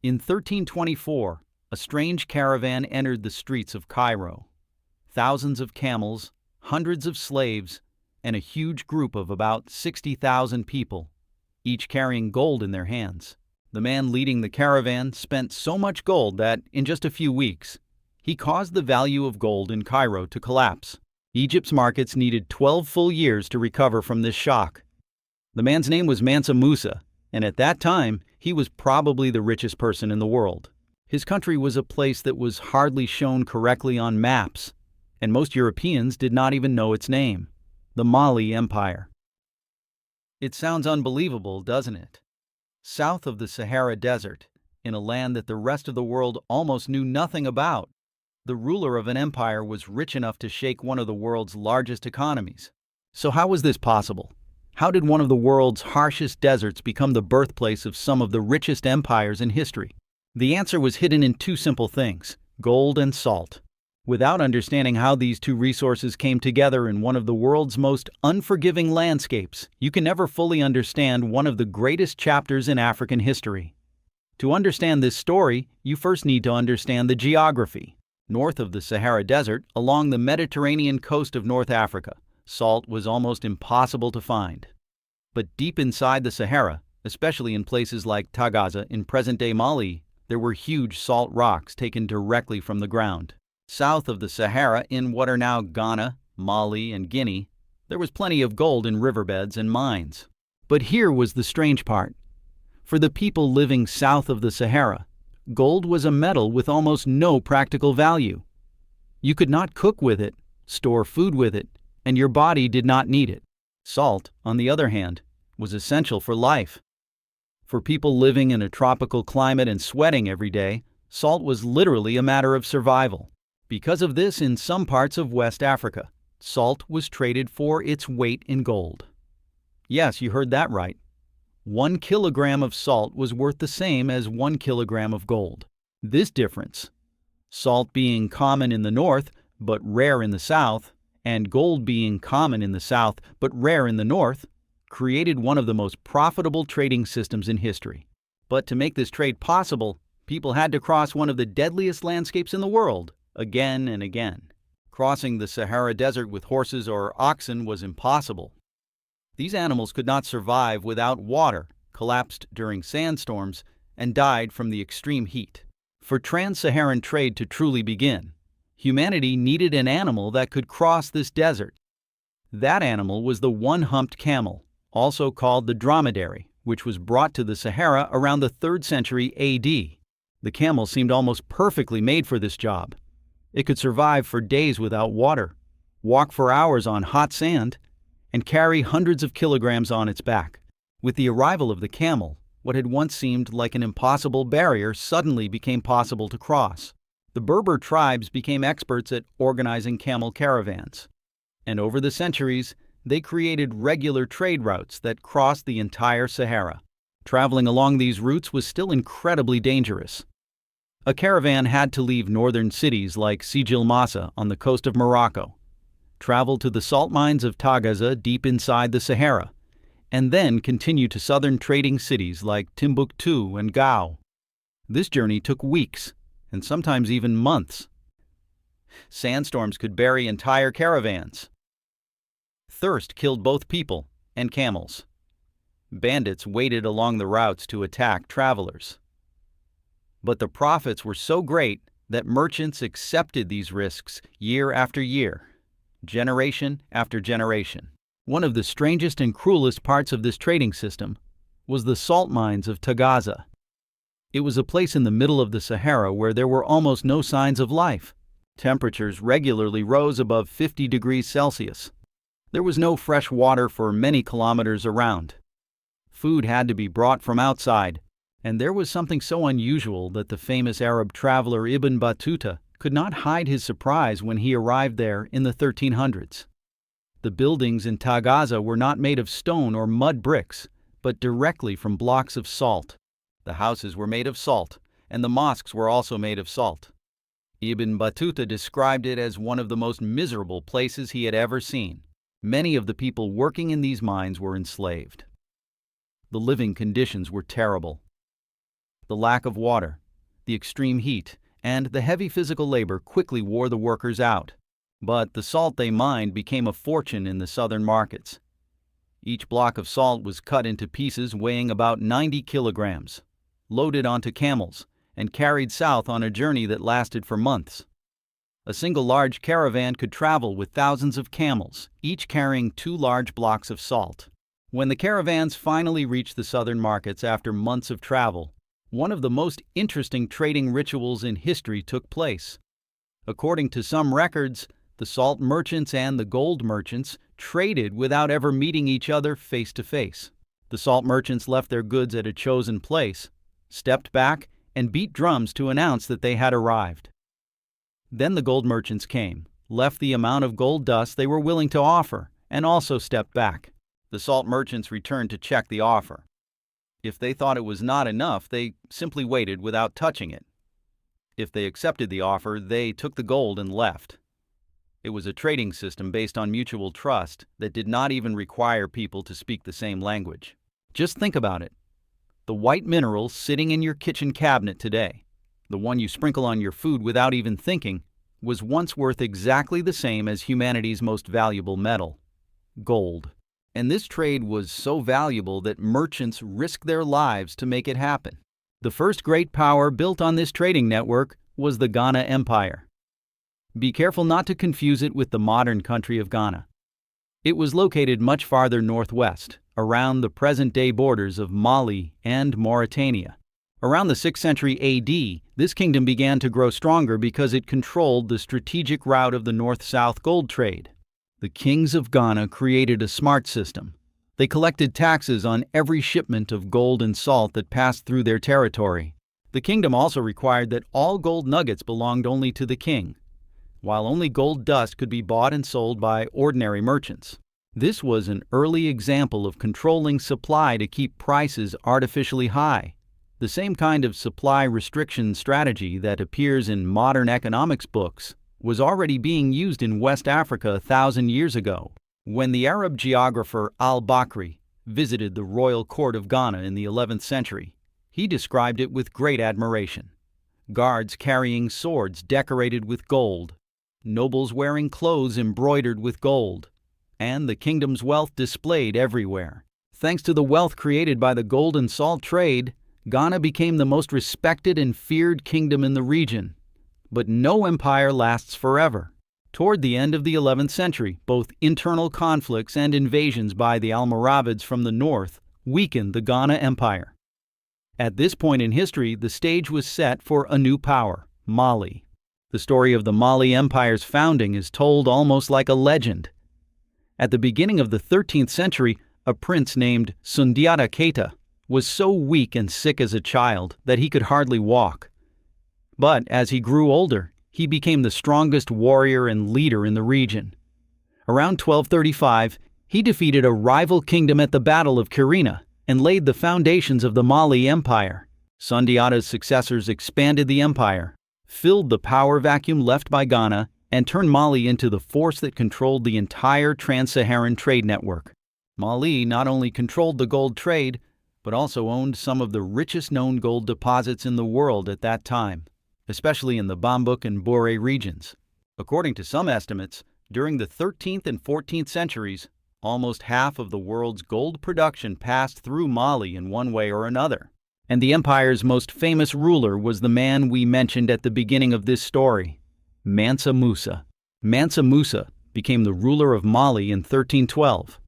In 1324, a strange caravan entered the streets of Cairo. Thousands of camels, hundreds of slaves, and a huge group of about 60,000 people, each carrying gold in their hands. The man leading the caravan spent so much gold that, in just a few weeks, he caused the value of gold in Cairo to collapse. Egypt's markets needed 12 full years to recover from this shock. The man's name was Mansa Musa, and at that time, he was probably the richest person in the world. His country was a place that was hardly shown correctly on maps, and most Europeans did not even know its name: the Mali Empire. It sounds unbelievable, doesn't it? South of the Sahara Desert, in a land that the rest of the world almost knew nothing about, the ruler of an empire was rich enough to shake one of the world's largest economies. So how was this possible? How did one of the world's harshest deserts become the birthplace of some of the richest empires in history? The answer was hidden in two simple things: gold and salt. Without understanding how these two resources came together in one of the world's most unforgiving landscapes, you can never fully understand one of the greatest chapters in African history. To understand this story, you first need to understand the geography. North of the Sahara Desert, along the Mediterranean coast of North Africa, salt was almost impossible to find. But deep inside the Sahara, especially in places like Tagaza in present-day Mali, there were huge salt rocks taken directly from the ground. South of the Sahara, in what are now Ghana, Mali, and Guinea, there was plenty of gold in riverbeds and mines. But here was the strange part. For the people living south of the Sahara, gold was a metal with almost no practical value. You could not cook with it, store food with it, and your body did not need it. Salt, on the other hand, was essential for life. For people living in a tropical climate and sweating every day, salt was literally a matter of survival. Because of this, in some parts of West Africa, salt was traded for its weight in gold. Yes, you heard that right. 1 kilogram of salt was worth the same as 1 kilogram of gold. This difference, salt being common in the north but rare in the south, and gold being common in the south but rare in the north, created one of the most profitable trading systems in history. But to make this trade possible, people had to cross one of the deadliest landscapes in the world, again and again. Crossing the Sahara Desert with horses or oxen was impossible. These animals could not survive without water, collapsed during sandstorms, and died from the extreme heat. For trans-Saharan trade to truly begin, humanity needed an animal that could cross this desert. That animal was the one-humped camel, also called the dromedary, which was brought to the Sahara around the 3rd century AD. The camel seemed almost perfectly made for this job. It could survive for days without water, walk for hours on hot sand, and carry hundreds of kilograms on its back. With the arrival of the camel, what had once seemed like an impossible barrier suddenly became possible to cross. The Berber tribes became experts at organizing camel caravans, and over the centuries, they created regular trade routes that crossed the entire Sahara. Traveling along these routes was still incredibly dangerous. A caravan had to leave northern cities like Sijil Massa on the coast of Morocco, travel to the salt mines of Tagaza deep inside the Sahara, and then continue to southern trading cities like Timbuktu and Gao. This journey took weeks, and sometimes even months. Sandstorms could bury entire caravans. Thirst killed both people and camels. Bandits waited along the routes to attack travelers. But the profits were so great that merchants accepted these risks year after year, generation after generation. One of the strangest and cruelest parts of this trading system was the salt mines of Tagaza. It was a place in the middle of the Sahara where there were almost no signs of life. Temperatures regularly rose above 50 degrees Celsius. There was no fresh water for many kilometers around. Food had to be brought from outside, and there was something so unusual that the famous Arab traveler Ibn Battuta could not hide his surprise when he arrived there in the 1300s. The buildings in Tagaza were not made of stone or mud bricks, but directly from blocks of salt. The houses were made of salt, and the mosques were also made of salt. Ibn Battuta described it as one of the most miserable places he had ever seen. Many of the people working in these mines were enslaved. The living conditions were terrible. The lack of water, the extreme heat, and the heavy physical labor quickly wore the workers out. But the salt they mined became a fortune in the southern markets. Each block of salt was cut into pieces weighing about 90 kilograms, loaded onto camels, and carried south on a journey that lasted for months. A single large caravan could travel with thousands of camels, each carrying 2 large blocks of salt. When the caravans finally reached the southern markets after months of travel, one of the most interesting trading rituals in history took place. According to some records, the salt merchants and the gold merchants traded without ever meeting each other face to face. The salt merchants left their goods at a chosen place, stepped back, and beat drums to announce that they had arrived. Then the gold merchants came, left the amount of gold dust they were willing to offer, and also stepped back. The salt merchants returned to check the offer. If they thought it was not enough, they simply waited without touching it. If they accepted the offer, they took the gold and left. It was a trading system based on mutual trust that did not even require people to speak the same language. Just think about it. The white mineral sitting in your kitchen cabinet today, the one you sprinkle on your food without even thinking, was once worth exactly the same as humanity's most valuable metal, gold. And this trade was so valuable that merchants risked their lives to make it happen. The first great power built on this trading network was the Ghana Empire. Be careful not to confuse it with the modern country of Ghana. It was located much farther northwest, around the present-day borders of Mali and Mauritania. Around the 6th century AD, this kingdom began to grow stronger because it controlled the strategic route of the north-south gold trade. The kings of Ghana created a smart system. They collected taxes on every shipment of gold and salt that passed through their territory. The kingdom also required that all gold nuggets belonged only to the king, while only gold dust could be bought and sold by ordinary merchants. This was an early example of controlling supply to keep prices artificially high. The same kind of supply restriction strategy that appears in modern economics books was already being used in West Africa 1,000 years ago. When the Arab geographer al-Bakri visited the royal court of Ghana in the 11th century, he described it with great admiration. Guards carrying swords decorated with gold, nobles wearing clothes embroidered with gold, and the kingdom's wealth displayed everywhere. Thanks to the wealth created by the gold and salt trade, Ghana became the most respected and feared kingdom in the region. But no empire lasts forever. Toward the end of the 11th century, both internal conflicts and invasions by the Almoravids from the north weakened the Ghana Empire. At this point in history, the stage was set for a new power, Mali. The story of the Mali Empire's founding is told almost like a legend. At the beginning of the 13th century, a prince named Sundiata Keita was so weak and sick as a child that he could hardly walk. But as he grew older, he became the strongest warrior and leader in the region. Around 1235, he defeated a rival kingdom at the Battle of Kirina and laid the foundations of the Mali Empire. Sundiata's successors expanded the empire, filled the power vacuum left by Ghana, and turned Mali into the force that controlled the entire trans-Saharan trade network. Mali not only controlled the gold trade, but also owned some of the richest known gold deposits in the world at that time, especially in the Bambouk and Bore regions. According to some estimates, during the 13th and 14th centuries, almost half of the world's gold production passed through Mali in one way or another. And the empire's most famous ruler was the man we mentioned at the beginning of this story, Mansa Musa. Mansa Musa became the ruler of Mali in 1312.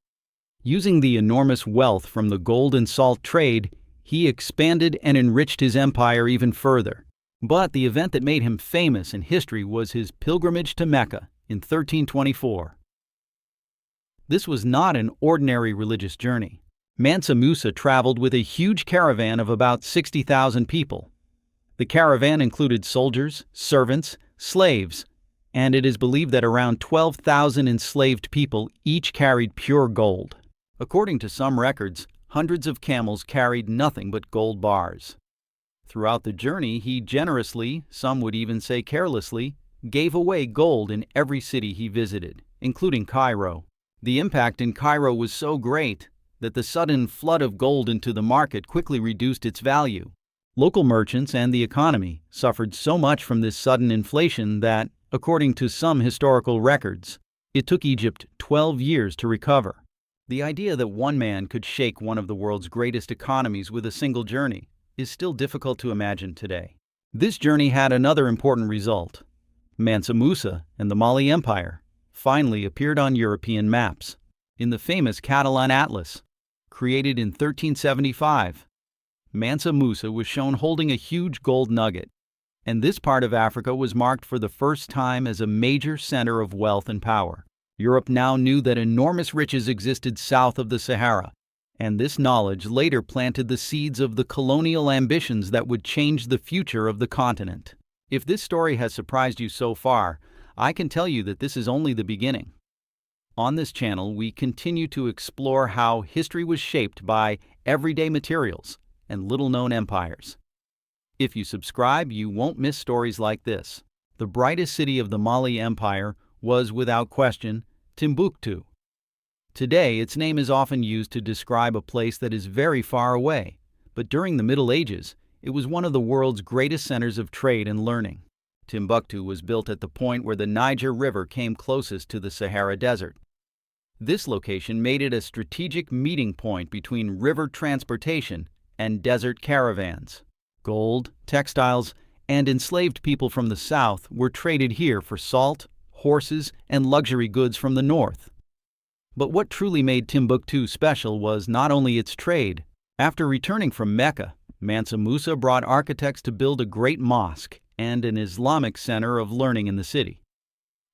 Using the enormous wealth from the gold and salt trade, he expanded and enriched his empire even further. But the event that made him famous in history was his pilgrimage to Mecca in 1324. This was not an ordinary religious journey. Mansa Musa traveled with a huge caravan of about 60,000 people. The caravan included soldiers, servants, slaves, and it is believed that around 12,000 enslaved people each carried pure gold. According to some records, hundreds of camels carried nothing but gold bars. Throughout the journey, he generously, some would even say carelessly, gave away gold in every city he visited, including Cairo. The impact in Cairo was so great that the sudden flood of gold into the market quickly reduced its value. Local merchants and the economy suffered so much from this sudden inflation that, according to some historical records, it took Egypt 12 years to recover. The idea that one man could shake one of the world's greatest economies with a single journey is still difficult to imagine today. This journey had another important result. Mansa Musa and the Mali Empire finally appeared on European maps in the famous Catalan Atlas, created in 1375. Mansa Musa was shown holding a huge gold nugget, and this part of Africa was marked for the first time as a major center of wealth and power. Europe now knew that enormous riches existed south of the Sahara, and this knowledge later planted the seeds of the colonial ambitions that would change the future of the continent. If this story has surprised you so far, I can tell you that this is only the beginning. On this channel, we continue to explore how history was shaped by everyday materials and little-known empires. If you subscribe, you won't miss stories like this. The brightest city of the Mali Empire was, without question, Timbuktu. Today, its name is often used to describe a place that is very far away, but during the Middle Ages, it was one of the world's greatest centers of trade and learning. Timbuktu was built at the point where the Niger River came closest to the Sahara Desert. This location made it a strategic meeting point between river transportation and desert caravans. Gold, textiles, and enslaved people from the south were traded here for salt, horses, and luxury goods from the north. But what truly made Timbuktu special was not only its trade. After returning from Mecca, Mansa Musa brought architects to build a great mosque and an Islamic center of learning in the city.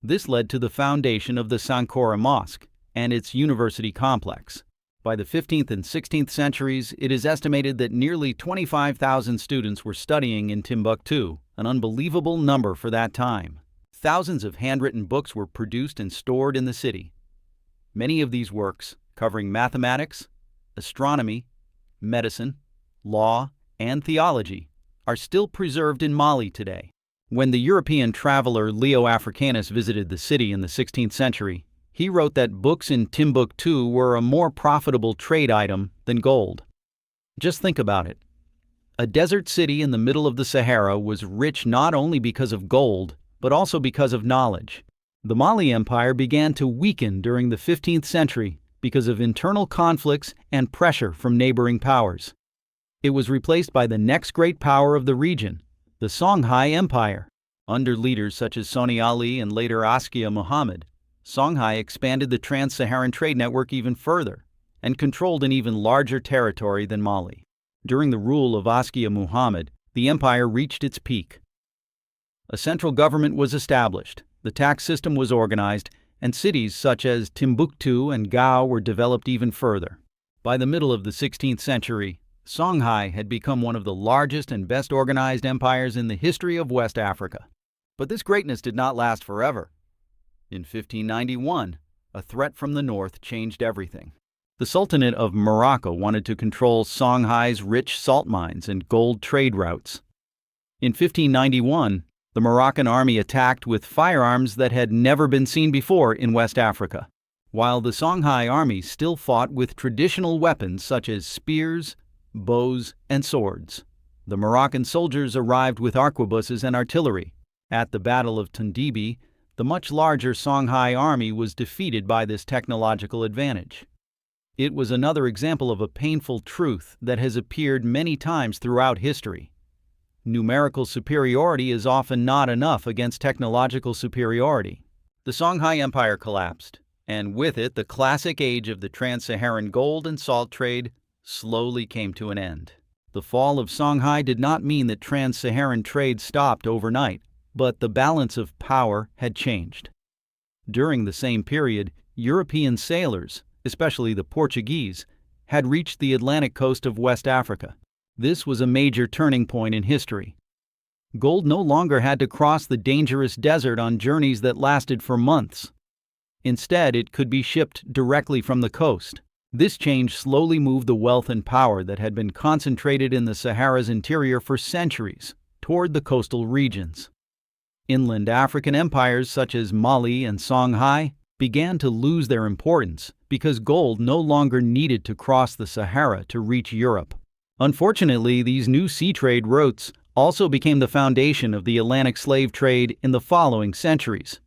This led to the foundation of the Sankora Mosque and its university complex. By the 15th and 16th centuries, it is estimated that nearly 25,000 students were studying in Timbuktu, an unbelievable number for that time. Thousands of handwritten books were produced and stored in the city. Many of these works, covering mathematics, astronomy, medicine, law, and theology, are still preserved in Mali today. When the European traveler Leo Africanus visited the city in the 16th century, he wrote that books in Timbuktu were a more profitable trade item than gold. Just think about it. A desert city in the middle of the Sahara was rich not only because of gold, but also because of knowledge. The Mali Empire began to weaken during the 15th century because of internal conflicts and pressure from neighboring powers. It was replaced by the next great power of the region, the Songhai Empire. Under leaders such as Soni Ali and later Askia Muhammad, Songhai expanded the trans-Saharan trade network even further and controlled an even larger territory than Mali. During the rule of Askia Muhammad, the empire reached its peak. A central government was established, the tax system was organized, and cities such as Timbuktu and Gao were developed even further. By the middle of the 16th century, Songhai had become one of the largest and best organized empires in the history of West Africa. But this greatness did not last forever. In 1591, a threat from the north changed everything. The Sultanate of Morocco wanted to control Songhai's rich salt mines and gold trade routes. In 1591, the Moroccan army attacked with firearms that had never been seen before in West Africa, while the Songhai army still fought with traditional weapons such as spears, bows, and swords. The Moroccan soldiers arrived with arquebuses and artillery. At the Battle of Tundibi, the much larger Songhai army was defeated by this technological advantage. It was another example of a painful truth that has appeared many times throughout history. Numerical superiority is often not enough against technological superiority. The Songhai Empire collapsed, and with it the classic age of the trans-Saharan gold and salt trade slowly came to an end. The fall of Songhai did not mean that trans-Saharan trade stopped overnight, but the balance of power had changed. During the same period, European sailors, especially the Portuguese, had reached the Atlantic coast of West Africa. This was a major turning point in history. Gold no longer had to cross the dangerous desert on journeys that lasted for months. Instead, it could be shipped directly from the coast. This change slowly moved the wealth and power that had been concentrated in the Sahara's interior for centuries toward the coastal regions. Inland African empires such as Mali and Songhai began to lose their importance because gold no longer needed to cross the Sahara to reach Europe. Unfortunately, these new sea trade routes also became the foundation of the Atlantic slave trade in the following centuries,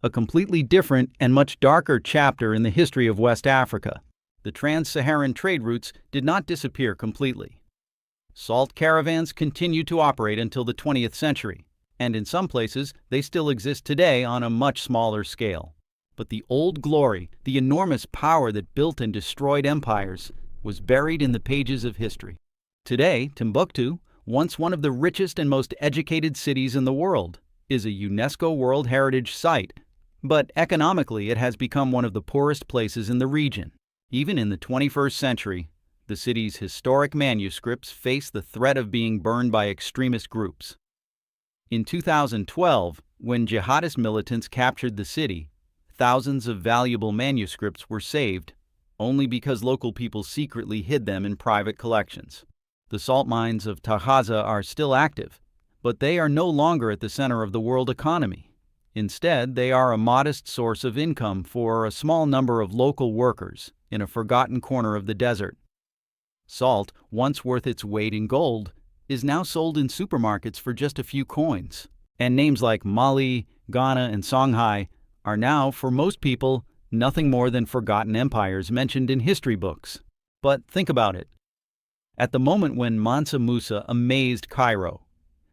a completely different and much darker chapter in the history of West Africa. The trans-Saharan trade routes did not disappear completely. Salt caravans continued to operate until the 20th century, and in some places they still exist today on a much smaller scale. But the old glory, the enormous power that built and destroyed empires, was buried in the pages of history. Today, Timbuktu, once one of the richest and most educated cities in the world, is a UNESCO World Heritage Site, but economically it has become one of the poorest places in the region. Even in the 21st century, the city's historic manuscripts face the threat of being burned by extremist groups. In 2012, when jihadist militants captured the city, thousands of valuable manuscripts were saved, only because local people secretly hid them in private collections. The salt mines of Taghaza are still active, but they are no longer at the center of the world economy. Instead, they are a modest source of income for a small number of local workers in a forgotten corner of the desert. Salt, once worth its weight in gold, is now sold in supermarkets for just a few coins, and names like Mali, Ghana, and Songhai are now, for most people, nothing more than forgotten empires mentioned in history books. But think about it. At the moment when Mansa Musa amazed Cairo,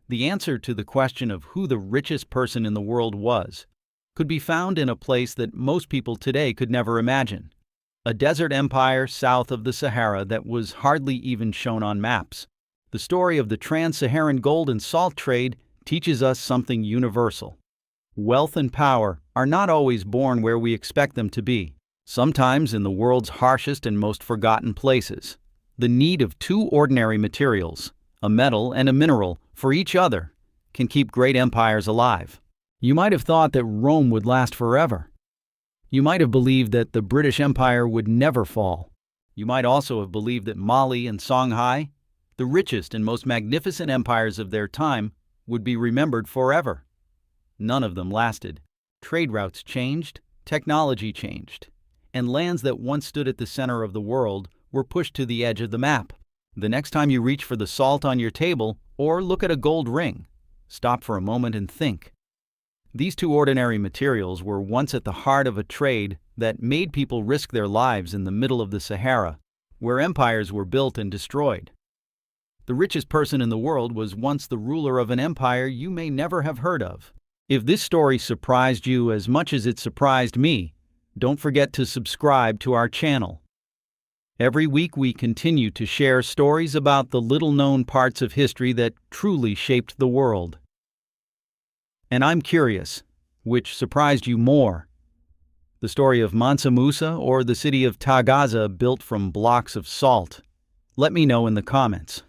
the answer to the question of who the richest person in the world was could be found in a place that most people today could never imagine. A desert empire south of the Sahara that was hardly even shown on maps. The story of the trans-Saharan gold and salt trade teaches us something universal. Wealth and power are not always born where we expect them to be, sometimes in the world's harshest and most forgotten places. The need of two ordinary materials, a metal and a mineral, for each other, can keep great empires alive. You might have thought that Rome would last forever. You might have believed that the British Empire would never fall. You might also have believed that Mali and Songhai, the richest and most magnificent empires of their time, would be remembered forever. None of them lasted. Trade routes changed, technology changed, and lands that once stood at the center of the world were pushed to the edge of the map. The next time you reach for the salt on your table or look at a gold ring, stop for a moment and think. These two ordinary materials were once at the heart of a trade that made people risk their lives in the middle of the Sahara, where empires were built and destroyed. The richest person in the world was once the ruler of an empire you may never have heard of. If this story surprised you as much as it surprised me, don't forget to subscribe to our channel. Every week we continue to share stories about the little-known parts of history that truly shaped the world. And I'm curious, which surprised you more? The story of Mansa Musa or the city of Taghaza built from blocks of salt? Let me know in the comments.